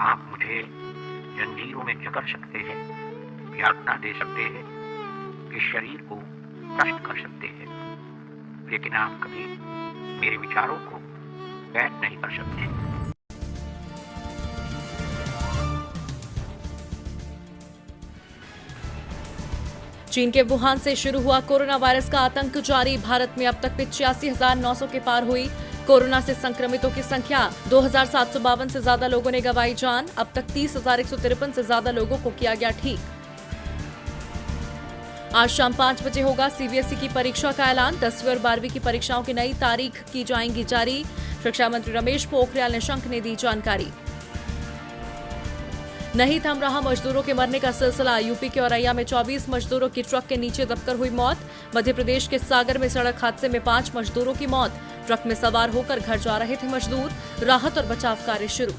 आप मुझे जंजीरों में जकड़ सकते हैं, यातना दे सकते हैं, इस शरीर को कष्ट कर सकते हैं, लेकिन आप कभी मेरे विचारों को कैद नहीं कर सकते। चीन के वुहान से शुरू हुआ कोरोना वायरस का आतंक जारी। भारत में अब तक 85,900 के पार हुई कोरोना से संक्रमितों की संख्या। 2,752 से ज्यादा लोगों ने गंवाई जान। अब तक 30,153 से ज्यादा लोगों को किया गया ठीक। आज शाम 5 बजे होगा सीबीएसई की परीक्षा का ऐलान। 10वीं और 12वीं की परीक्षाओं की नई तारीख की जाएंगी जारी। शिक्षा मंत्री रमेश पोखरियाल निशंक ने दी जानकारी। नहीं थम रहा मजदूरों के मरने का सिलसिला। यूपी के औरैया में 24 मजदूरों की ट्रक के नीचे दबकर हुई मौत। मध्य प्रदेश के सागर में सड़क हादसे में 5 मजदूरों की मौत। ट्रक में सवार होकर घर जा रहे थे मजदूर। राहत और बचाव कार्य शुरू।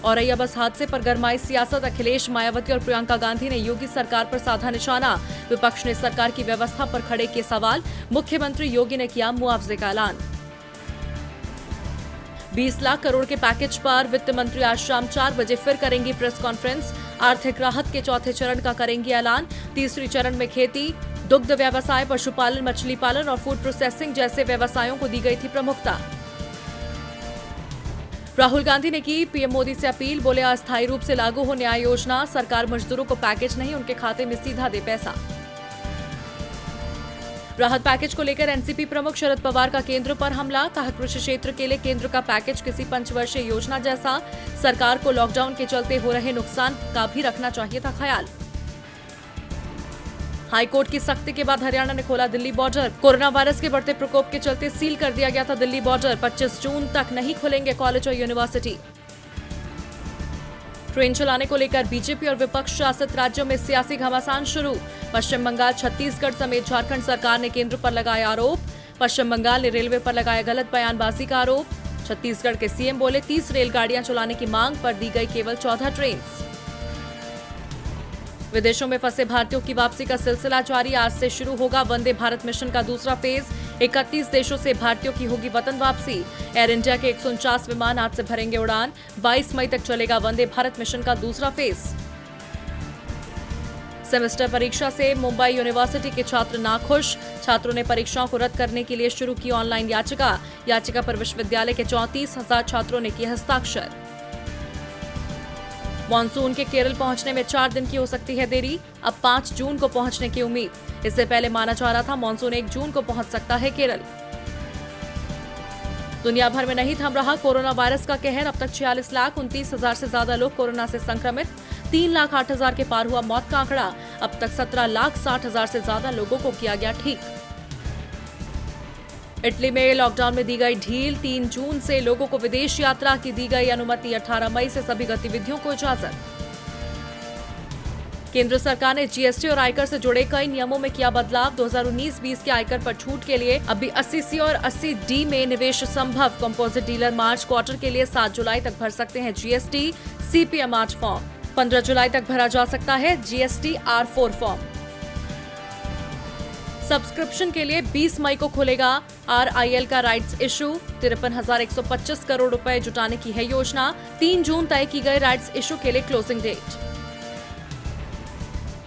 औरैया बस हादसे पर गरमाई सियासत। अखिलेश, मायावती और प्रियंका गांधी ने योगी सरकार पर साधा निशाना। विपक्ष ने सरकार की व्यवस्था पर खड़े किए सवाल। मुख्यमंत्री योगी ने किया मुआवजे का ऐलान। 20 लाख करोड़ के पैकेज पर वित्त मंत्री आज शाम 4 बजे फिर करेंगी प्रेस कॉन्फ्रेंस। आर्थिक राहत के चौथे चरण का करेंगी ऐलान। तीसरी चरण में खेती, दुग्ध व्यवसाय, पशुपालन, मछली पालन और फूड प्रोसेसिंग जैसे व्यवसायों को दी गई थी प्रमुखता। राहुल गांधी ने की पीएम मोदी से अपील। बोले, अस्थायी रूप से लागू हो न्याय योजना। सरकार मजदूरों को पैकेज नहीं, उनके खाते में सीधा दे पैसा। राहत पैकेज को लेकर एनसीपी प्रमुख शरद पवार का केंद्र पर हमला। कहा, कृषि क्षेत्र के लिए केंद्र का पैकेज किसी पंचवर्षीय योजना जैसा। सरकार को लॉकडाउन के चलते हो रहे नुकसान का भी रखना चाहिए था ख्याल। हाईकोर्ट की सख्ती के बाद हरियाणा ने खोला दिल्ली बॉर्डर। कोरोना वायरस के बढ़ते प्रकोप के चलते सील कर दिया गया था दिल्ली बॉर्डर। 25 जून तक नहीं खुलेंगे कॉलेज और यूनिवर्सिटी। ट्रेन चलाने को लेकर बीजेपी और विपक्ष शासित राज्यों में सियासी घमासान शुरू। पश्चिम बंगाल, छत्तीसगढ़ समेत झारखंड सरकार ने केंद्र पर लगाया आरोप। पश्चिम बंगाल ने रेलवे पर लगाया गलत बयानबाजी का आरोप। छत्तीसगढ़ के सीएम बोले, 30 रेलगाड़ियां चलाने की मांग पर दी गई केवल 14 ट्रेन। विदेशों में फंसे भारतीयों की वापसी का सिलसिला जारी। आज से शुरू होगा वंदे भारत मिशन का दूसरा फेज। 31 देशों से भारतीयों की होगी वतन वापसी। एयर इंडिया के 149 विमान आज से भरेंगे उड़ान। 22 मई तक चलेगा वंदे भारत मिशन का दूसरा फेज। सेमेस्टर परीक्षा से मुंबई यूनिवर्सिटी के छात्र नाखुश। छात्रों ने परीक्षाओं को रद्द करने के लिए शुरू की ऑनलाइन याचिका। याचिका पर विश्वविद्यालय के 34,000 छात्रों ने किए हस्ताक्षर। मॉनसून के केरल पहुंचने में 4 दिन की हो सकती है देरी। अब 5 जून को पहुंचने की उम्मीद। इससे पहले माना जा रहा था मॉनसून 1 जून को पहुंच सकता है केरल। दुनिया भर में नहीं थम रहा कोरोना वायरस का कहर। अब तक 46,29,000 से ज्यादा लोग कोरोना से संक्रमित। 3,08,000 के पार हुआ मौत का आंकड़ा। अब तक 17,60,000 से ज्यादा लोगों को किया गया ठीक। इटली में लॉकडाउन में दी गई ढील। 3 जून से लोगों को विदेश यात्रा की दी गई अनुमति। 18 मई से सभी गतिविधियों को इजाजत। केंद्र सरकार ने जीएसटी और आयकर से जुड़े कई नियमों में किया बदलाव। 2019-20 के आयकर पर छूट के लिए अभी 80C और 80D में निवेश संभव। कंपोजिट डीलर मार्च क्वार्टर के लिए 7 जुलाई तक भर सकते हैं जीएसटी CPM-8 फॉर्म। 15 जुलाई तक भरा जा सकता है जीएसटी R4 फॉर्म। सब्सक्रिप्शन के लिए 20 मई को खुलेगा RIL का राइट्स इशू। 53,125 करोड़ रुपए जुटाने की है योजना। 3 जून तय की गई राइट्स इशू के लिए क्लोजिंग डेट।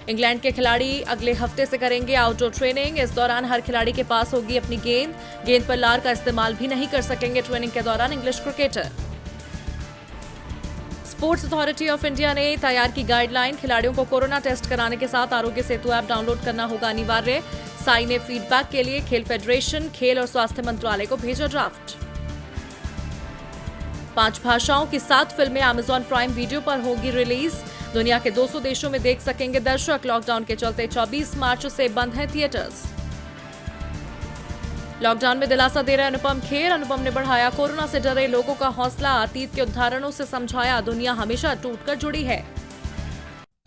इंग्लैंड के खिलाड़ी अगले हफ्ते से करेंगे आउटडोर ट्रेनिंग। इस दौरान हर खिलाड़ी के पास होगी अपनी गेंद पर लार का इस्तेमाल भी नहीं कर सकेंगे ट्रेनिंग के दौरान English cricketer. Sports authority of India ने तैयार की गाइडलाइन। खिलाड़ियों को कोरोना टेस्ट कराने के साथ आरोग्य सेतु ऐप डाउनलोड करना होगा अनिवार्य। साई ने फीडबैक के लिए खेल फेडरेशन, खेल और स्वास्थ्य मंत्रालय को भेजा ड्राफ्ट। 5 भाषाओं की 7 फिल्में अमेजॉन प्राइम वीडियो पर होगी रिलीज। दुनिया के 200 देशों में देख सकेंगे दर्शक। लॉकडाउन के चलते 24 मार्च से बंद हैं थिएटर्स। लॉकडाउन में दिलासा दे रहे अनुपम खेर। अनुपम ने बढ़ाया कोरोना से डरे लोगों का हौसला। अतीत के उदाहरणों से समझाया, दुनिया हमेशा टूटकर जुड़ी है।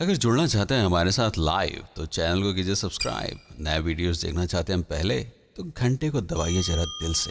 अगर जुड़ना चाहते हैं हमारे साथ लाइव तो चैनल को कीजिए सब्सक्राइब। नए वीडियोस देखना चाहते हैं पहले तो घंटे को दबाइए जरा दिल से।